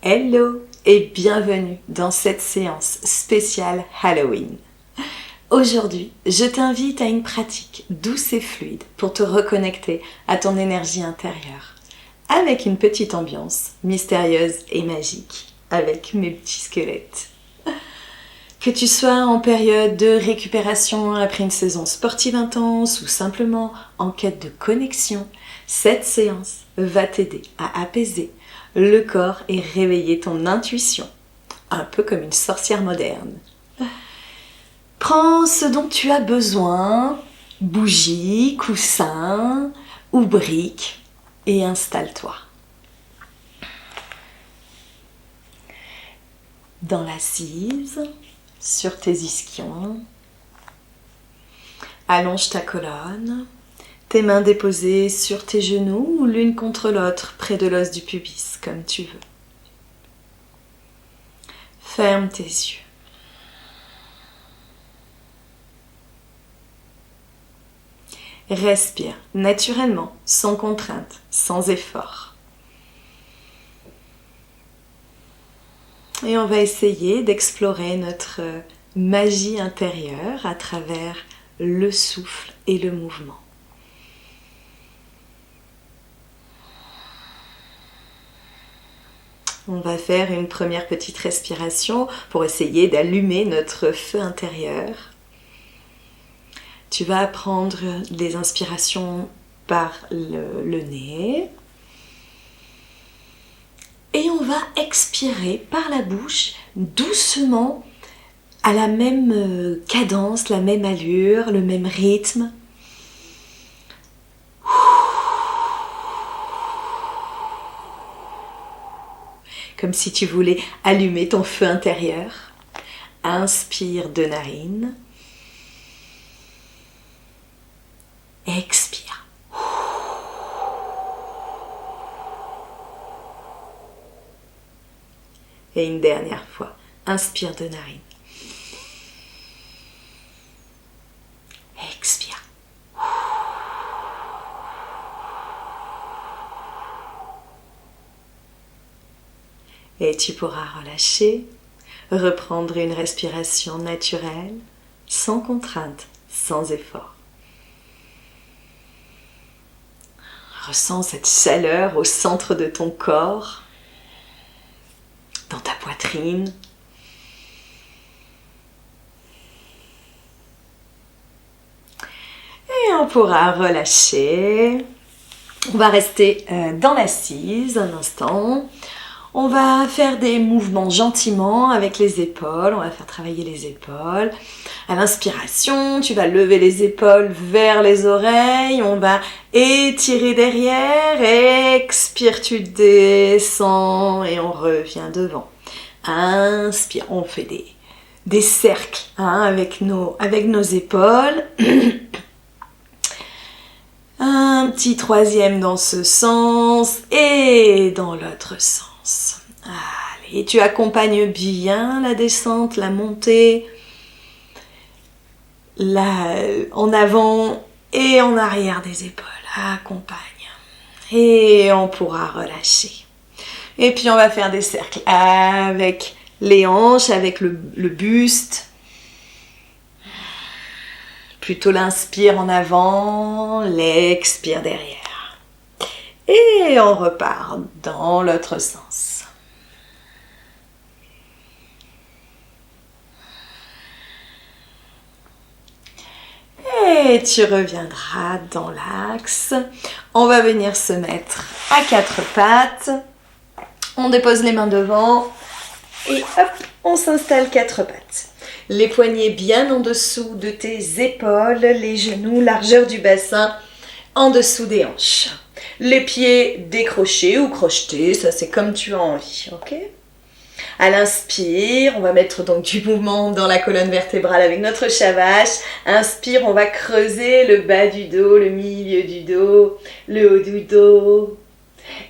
Hello et bienvenue dans cette séance spéciale Halloween. Aujourd'hui, je t'invite à une pratique douce et fluide pour te reconnecter à ton énergie intérieure, avec une petite ambiance mystérieuse et magique, avec mes petits squelettes. Que tu sois en période de récupération après une saison sportive intense ou simplement en quête de connexion, cette séance va t'aider à apaiser le corps et réveiller ton intuition, un peu comme une sorcière moderne. Prends ce dont tu as besoin, bougies, coussins ou briques, et installe-toi. Dans l'assise, sur tes ischions, allonge ta colonne, tes mains déposées sur tes genoux ou l'une contre l'autre près de l'os du pubis, comme tu veux. Ferme tes yeux. Respire naturellement, sans contrainte, sans effort. Et on va essayer d'explorer notre magie intérieure à travers le souffle et le mouvement. On va faire une première petite respiration pour essayer d'allumer notre feu intérieur. Tu vas prendre les inspirations par le nez. Et on va expirer par la bouche, doucement, à la même cadence, la même allure, le même rythme. Comme si tu voulais allumer ton feu intérieur. Inspire de narine. Expire. Et une dernière fois. Inspire de narine. Expire. Et tu pourras relâcher, reprendre une respiration naturelle, sans contrainte, sans effort. Ressens cette chaleur au centre de ton corps, dans ta poitrine. Et on pourra relâcher. On va rester dans l'assise un instant. On va faire des mouvements gentiment avec les épaules. On va faire travailler les épaules. À l'inspiration, tu vas lever les épaules vers les oreilles. On va étirer derrière. Expire, tu descends et on revient devant. Inspire, on fait des cercles avec nos épaules. Un petit troisième dans ce sens et dans l'autre sens. Allez, tu accompagnes bien la descente, la montée, en avant et en arrière des épaules. Accompagne. Et on pourra relâcher. Et puis on va faire des cercles avec les hanches, avec le buste. Plutôt l'inspire en avant, l'expire derrière. Et on repart dans l'autre sens. Et tu reviendras dans l'axe. On va venir se mettre à quatre pattes. On dépose les mains devant. Et hop, on s'installe quatre pattes. Les poignets bien en dessous de tes épaules, les genoux, largeur du bassin, en dessous des hanches. Les pieds décrochés ou crochetés, ça c'est comme tu as envie, ok ? À l'inspire, on va mettre donc du mouvement dans la colonne vertébrale avec notre shavash. Inspire, on va creuser le bas du dos, le milieu du dos, le haut du dos.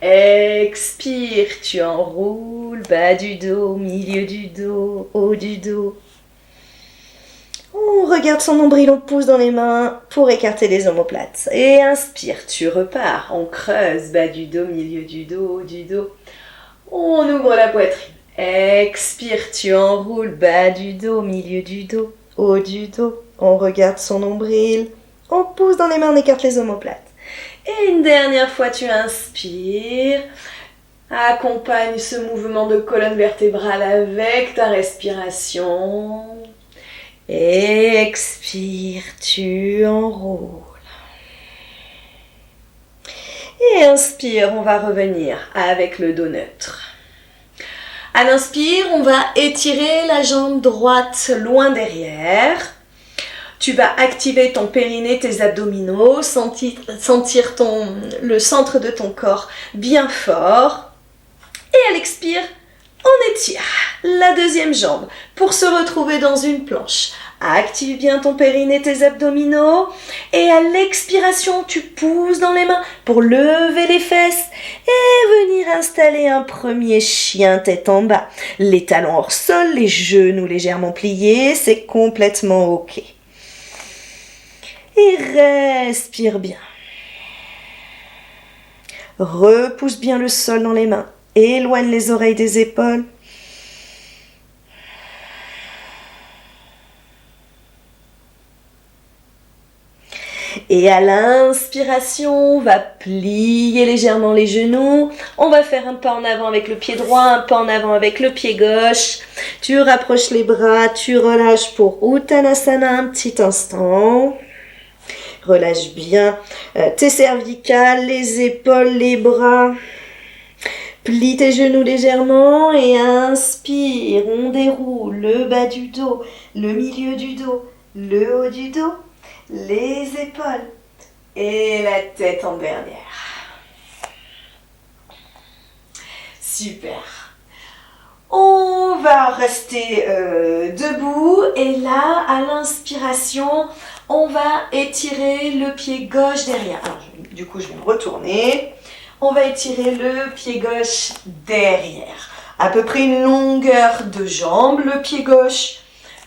Expire, tu enroules, bas du dos, milieu du dos, haut du dos. On regarde son nombril, on pousse dans les mains pour écarter les omoplates. Et inspire, tu repars, on creuse, bas du dos, milieu du dos, haut du dos. On ouvre la poitrine. Expire, tu enroules, bas du dos, milieu du dos, haut du dos. On regarde son nombril. On pousse dans les mains, on écarte les omoplates. Et une dernière fois, tu inspires. Accompagne ce mouvement de colonne vertébrale avec ta respiration. Expire, tu enroules. Et inspire, on va revenir avec le dos neutre. À l'inspire, on va étirer la jambe droite loin derrière. Tu vas activer ton périnée, tes abdominaux, sentir le centre de ton corps bien fort. Et à l'expire, on étire la deuxième jambe pour se retrouver dans une planche. Active bien ton périnée, tes abdominaux. Et à l'expiration, tu pousses dans les mains pour lever les fesses et venir installer un premier chien tête en bas. Les talons hors sol, les genoux légèrement pliés, c'est complètement ok. Et respire bien. Repousse bien le sol dans les mains. Éloigne les oreilles des épaules. Et à l'inspiration, on va plier légèrement les genoux. On va faire un pas en avant avec le pied droit, un pas en avant avec le pied gauche. Tu rapproches les bras, tu relâches pour Uttanasana un petit instant. Relâche bien tes cervicales, les épaules, les bras. Plie tes genoux légèrement et inspire. On déroule le bas du dos, le milieu du dos, le haut du dos, les épaules et la tête en dernière. Super. On va rester debout et là, à l'inspiration, on va étirer le pied gauche derrière. Alors, du coup, je vais me retourner. On va étirer le pied gauche derrière. À peu près une longueur de jambe, le pied gauche.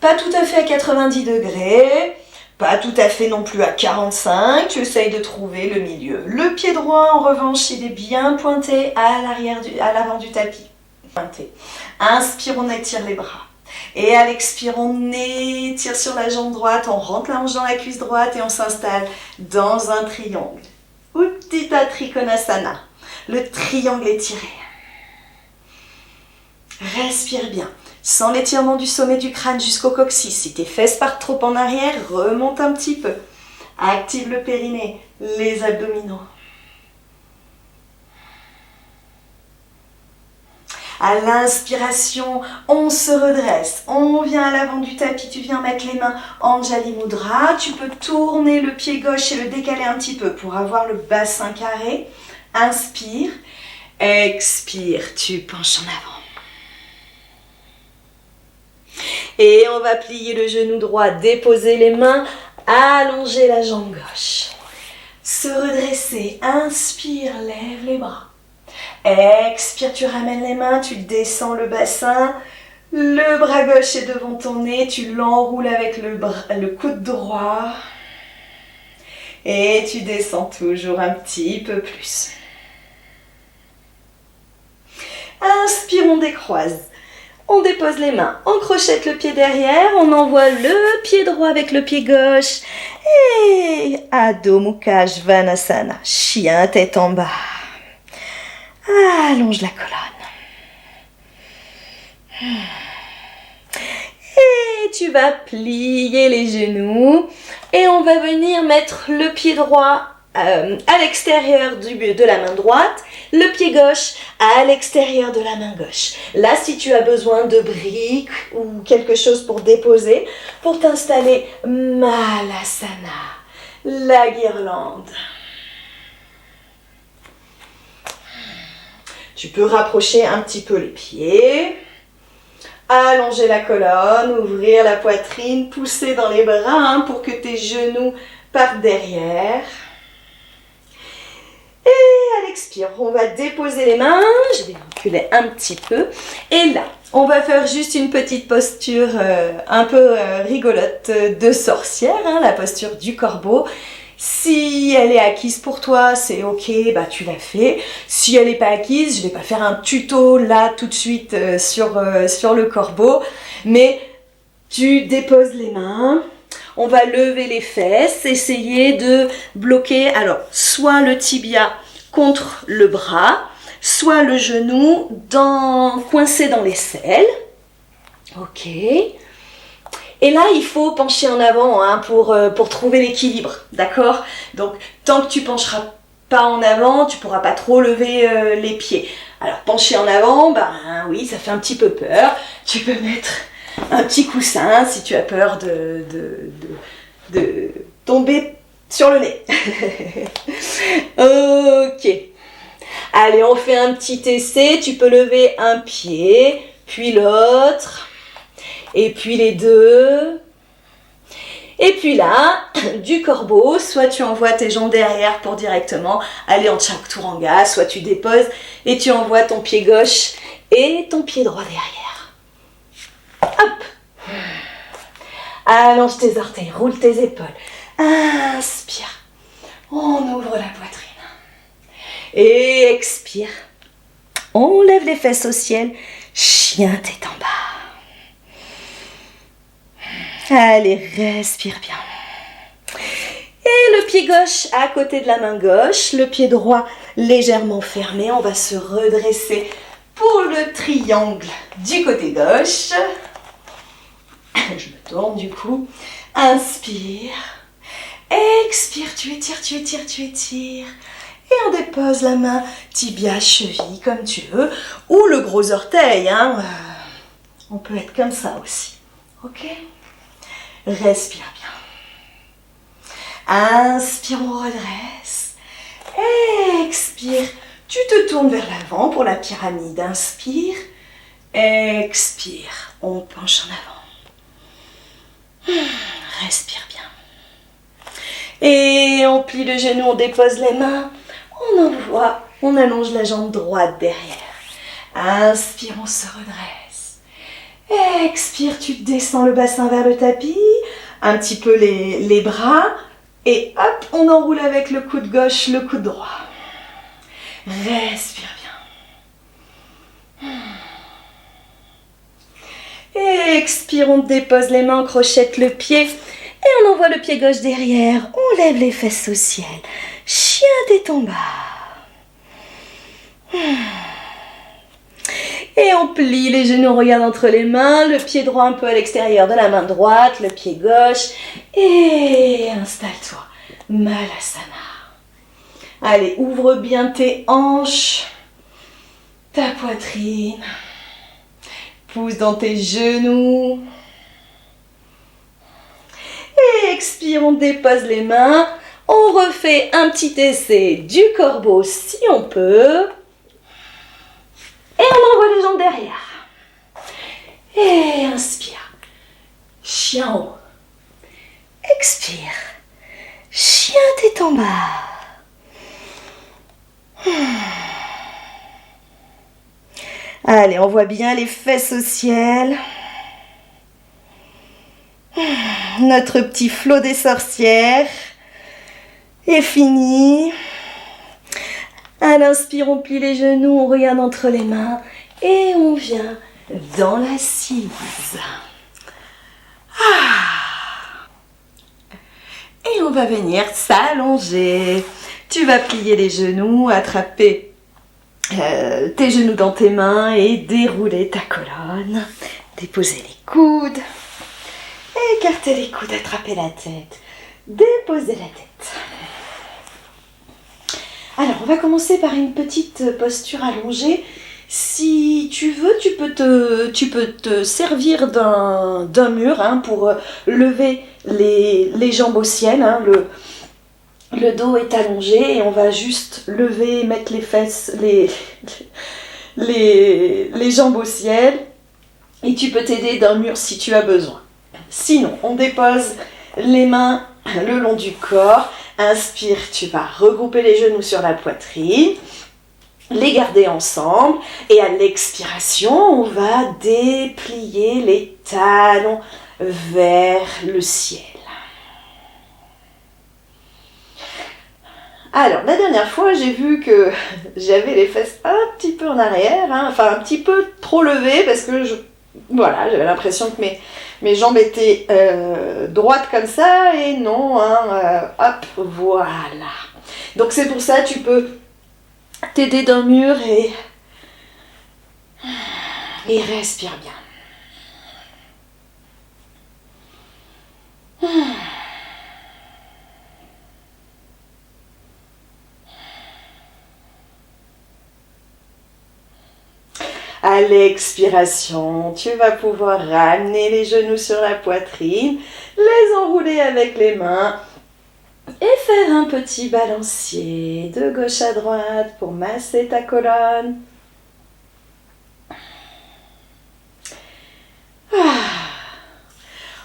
Pas tout à fait à 90 degrés. Pas tout à fait non plus à 45. Tu essayes de trouver le milieu. Le pied droit, en revanche, il est bien pointé à l'avant du tapis. Pointé. Inspire, on étire les bras. Et à l'expire, on étire sur la jambe droite. On rentre la hanche dans la cuisse droite et on s'installe dans un triangle. Utthita Trikonasana, le triangle étiré. Respire bien. Sans l'étirement du sommet du crâne jusqu'au coccyx. Si tes fesses partent trop en arrière, remonte un petit peu. Active le périnée, les abdominaux. À l'inspiration, on se redresse. On vient à l'avant du tapis. Tu viens mettre les mains en Anjali Mudra. Tu peux tourner le pied gauche et le décaler un petit peu pour avoir le bassin carré. Inspire. Expire. Tu penches en avant. Et on va plier le genou droit, déposer les mains, allonger la jambe gauche. Se redresser. Inspire, lève les bras. Expire, tu ramènes les mains, tu descends le bassin, le bras gauche est devant ton nez, tu l'enroules avec le coude droit et tu descends toujours un petit peu plus. Inspire, on décroise, on dépose les mains, on crochette le pied derrière, on envoie le pied droit avec le pied gauche et Adho Mukha Svanasana, chien tête en bas. Allonge la colonne. Et tu vas plier les genoux. Et on va venir mettre le pied droit à l'extérieur de la main droite, le pied gauche à l'extérieur de la main gauche. Là, si tu as besoin de briques ou quelque chose pour déposer, pour t'installer Malasana, la guirlande. Tu peux rapprocher un petit peu les pieds, allonger la colonne, ouvrir la poitrine, pousser dans les bras pour que tes genoux partent derrière. Et à l'expire, on va déposer les mains, je vais reculer un petit peu. Et là, on va faire juste une petite posture un peu rigolote de sorcière, la posture du corbeau. Si elle est acquise pour toi, c'est ok, bah tu l'as fait. Si elle n'est pas acquise, je ne vais pas faire un tuto là tout de suite sur le corbeau, mais tu déposes les mains, on va lever les fesses, essayer de bloquer, alors soit le tibia contre le bras, soit le genou coincé dans l'aisselle. Ok. Et là, il faut pencher en avant hein, pour trouver l'équilibre, d'accord? Donc, tant que tu pencheras pas en avant, tu pourras pas trop lever les pieds. Alors, pencher en avant, ben oui, ça fait un petit peu peur. Tu peux mettre un petit coussin si tu as peur de tomber sur le nez. Ok. Allez, on fait un petit essai. Tu peux lever un pied, puis l'autre. Et puis les deux. Et puis là, du corbeau, soit tu envoies tes jambes derrière pour directement aller en chaturanga, soit tu déposes et tu envoies ton pied gauche et ton pied droit derrière. Hop. Allonge tes orteils, roule tes épaules. Inspire. On ouvre la poitrine. Et expire. On lève les fesses au ciel. Chien tête en bas. Allez, respire bien. Et le pied gauche à côté de la main gauche, le pied droit légèrement fermé. On va se redresser pour le triangle du côté gauche. Je me tourne du coup. Inspire. Expire, tu étires, tu étires, tu étires. Et on dépose la main tibia, cheville, comme tu veux. Ou le gros orteil. Hein. On peut être comme ça aussi. Ok ? Respire bien. Inspire, on redresse. Expire. Tu te tournes vers l'avant pour la pyramide. Inspire. Expire. On penche en avant. Respire bien. Et on plie le genou, on dépose les mains. On envoie, on allonge la jambe droite derrière. Inspire, on se redresse. Expire, tu descends le bassin vers le tapis, un petit peu les bras, et hop, on enroule avec le coude gauche, le coude droit. Respire bien. Expire, on dépose les mains, on crochette le pied, et on envoie le pied gauche derrière, on lève les fesses au ciel. Chien tête en bas. Et on plie les genoux, on regarde entre les mains, le pied droit un peu à l'extérieur de la main droite, le pied gauche. Et installe-toi. Malasana. Allez, ouvre bien tes hanches, ta poitrine. Pousse dans tes genoux. Et expire, on dépose les mains. On refait un petit essai du corbeau si on peut. Et on envoie les jambes derrière. Et inspire. Chien en haut. Expire. Chien tête en bas. Allez, on voit bien les fesses au ciel. Notre petit flot des sorcières est fini. À l'inspire, on plie les genoux, on regarde entre les mains et on vient dans l'assise. Et on va venir s'allonger. Tu vas plier les genoux, attraper tes genoux dans tes mains et dérouler ta colonne. Déposer les coudes. Écarter les coudes, attraper la tête. Déposer la tête. Alors, on va commencer par une petite posture allongée. Si tu veux, tu peux te servir d'un mur hein, pour lever les jambes au ciel. Hein. Le dos est allongé et on va juste lever, mettre les fesses, les jambes au ciel. Et tu peux t'aider d'un mur si tu as besoin. Sinon, on dépose les mains le long du corps. Inspire, tu vas regrouper les genoux sur la poitrine, les garder ensemble. Et à l'expiration, on va déplier les talons vers le ciel. Alors, la dernière fois, j'ai vu que j'avais les fesses un petit peu en arrière, hein, enfin un petit peu trop levées parce que voilà, j'avais l'impression que mes jambes étaient droites comme ça et non, hein, hop, voilà. Donc c'est pour ça, tu peux t'aider d'un mur et respire bien. À l'expiration, tu vas pouvoir ramener les genoux sur la poitrine, les enrouler avec les mains et faire un petit balancier de gauche à droite pour masser ta colonne.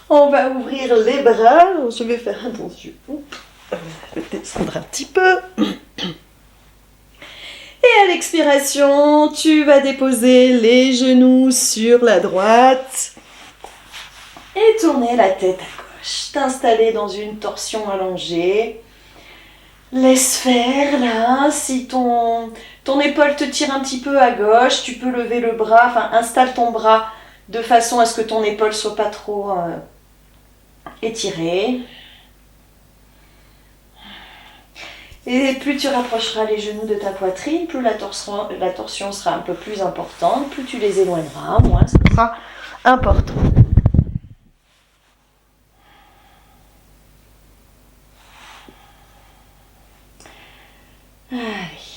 On va ouvrir les bras. Je vais faire attention. Je vais descendre un petit peu. Et à l'expiration, tu vas déposer les genoux sur la droite et tourner la tête à gauche. T'installer dans une torsion allongée. Laisse faire là. Si ton épaule te tire un petit peu à gauche, tu peux lever le bras. Enfin, installe ton bras de façon à ce que ton épaule soit pas trop étirée. Et plus tu rapprocheras les genoux de ta poitrine, plus la torsion sera un peu plus importante, plus tu les éloigneras, moins ce sera important. Allez,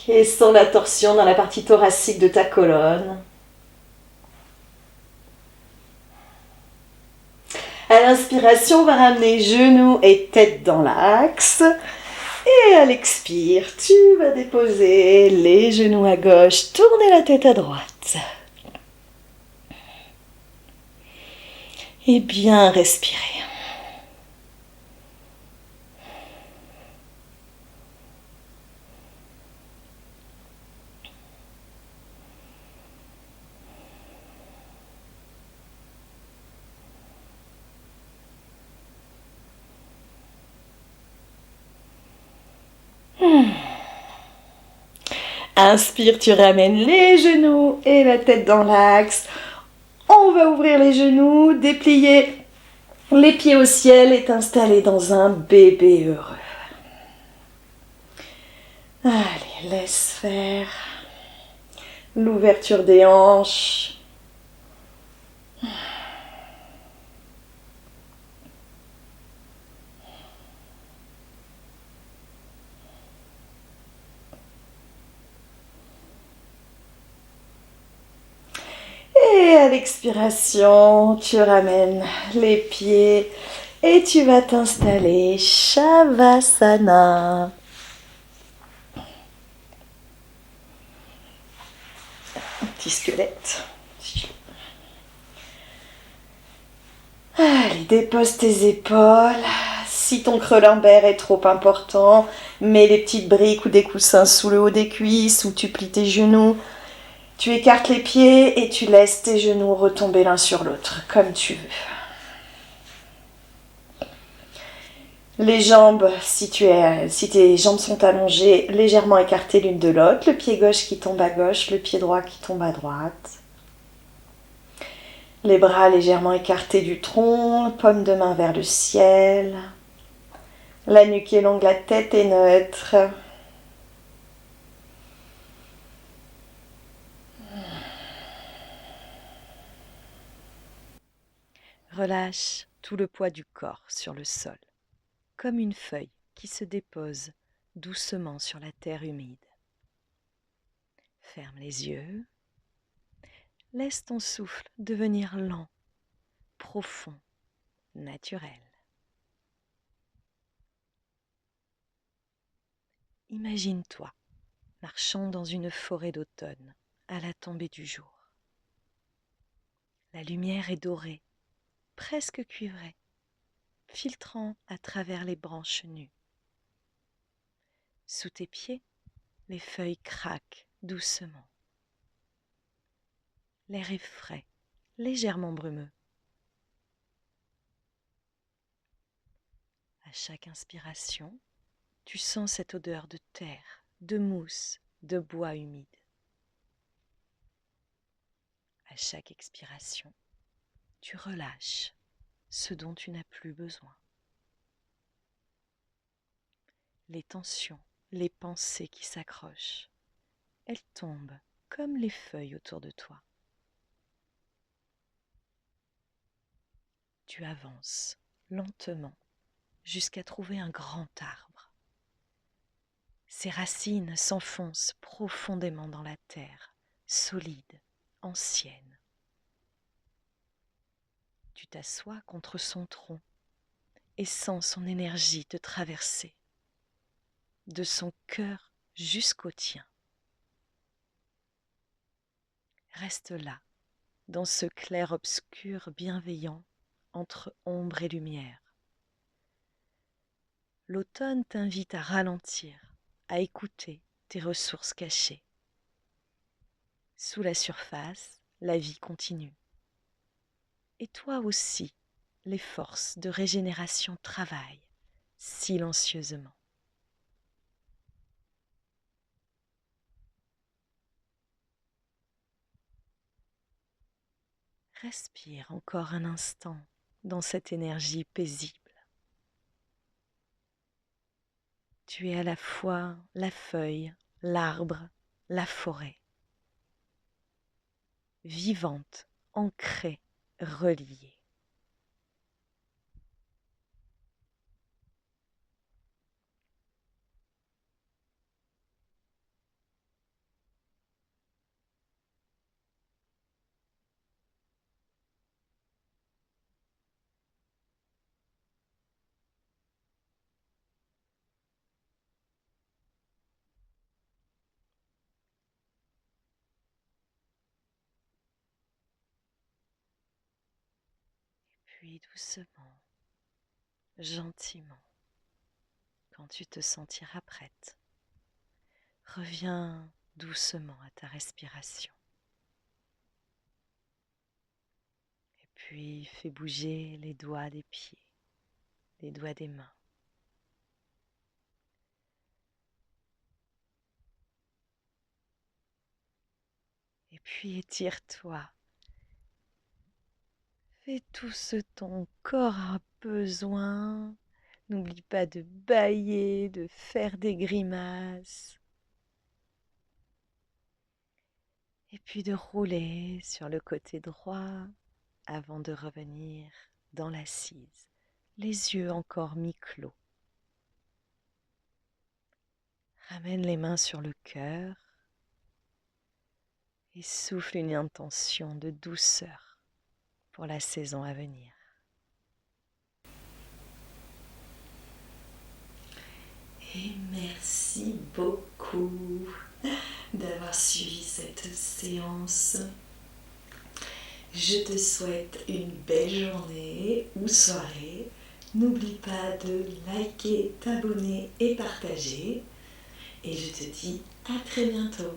et sens la torsion dans la partie thoracique de ta colonne. À l'inspiration, on va ramener genoux et tête dans l'axe. Et à l'expire, tu vas déposer les genoux à gauche, tourner la tête à droite. Et bien respirer. Inspire, tu ramènes les genoux et la tête dans l'axe. On va ouvrir les genoux, déplier les pieds au ciel et t'installer dans un bébé heureux. Allez, laisse faire l'ouverture des hanches. Et à l'expiration, tu ramènes les pieds et tu vas t'installer Shavasana. Un petit squelette. Allez, dépose tes épaules. Si ton creux lombaire est trop important, mets les petites briques ou des coussins sous le haut des cuisses ou tu plies tes genoux. Tu écartes les pieds et tu laisses tes genoux retomber l'un sur l'autre, comme tu veux. Les jambes, si tes jambes sont allongées, légèrement écartées l'une de l'autre. Le pied gauche qui tombe à gauche, le pied droit qui tombe à droite. Les bras légèrement écartés du tronc, paume de main vers le ciel. La nuque est longue, la tête est neutre. Relâche tout le poids du corps sur le sol, comme une feuille qui se dépose doucement sur la terre humide. Ferme les yeux. Laisse ton souffle devenir lent, profond, naturel. Imagine-toi marchant dans une forêt d'automne à la tombée du jour. La lumière est dorée, presque cuivrée, filtrant à travers les branches nues. Sous tes pieds, les feuilles craquent doucement. L'air est frais, légèrement brumeux. À chaque inspiration, Tu sens cette odeur de terre, de mousse, de bois humide. À chaque expiration, tu relâches ce dont tu n'as plus besoin. Les tensions, les pensées qui s'accrochent, elles tombent comme les feuilles autour de toi. Tu avances lentement jusqu'à trouver un grand arbre. Ses racines s'enfoncent profondément dans la terre, solide, ancienne. Tu t'assois contre son tronc et sens son énergie te traverser, de son cœur jusqu'au tien. Reste là, dans ce clair-obscur bienveillant entre ombre et lumière. L'automne t'invite à ralentir, à écouter tes ressources cachées. Sous la surface, la vie continue. Et toi aussi, les forces de régénération travaillent silencieusement. Respire encore un instant dans cette énergie paisible. Tu es à la fois la feuille, l'arbre, la forêt. Vivante, ancrée, reliée. Puis doucement, gentiment, quand tu te sentiras prête, reviens doucement à ta respiration. Et puis fais bouger les doigts des pieds, les doigts des mains. Et puis étire-toi. Fais tout ce ton corps a besoin. N'oublie pas de bâiller, de faire des grimaces. Et puis de rouler sur le côté droit avant de revenir dans l'assise, les yeux encore mi-clos. Ramène les mains sur le cœur et souffle une intention de douceur pour la saison à venir. Et merci beaucoup d'avoir suivi cette séance. Je te souhaite une belle journée ou soirée. N'oublie pas de liker, t'abonner et partager. Et je te dis à très bientôt.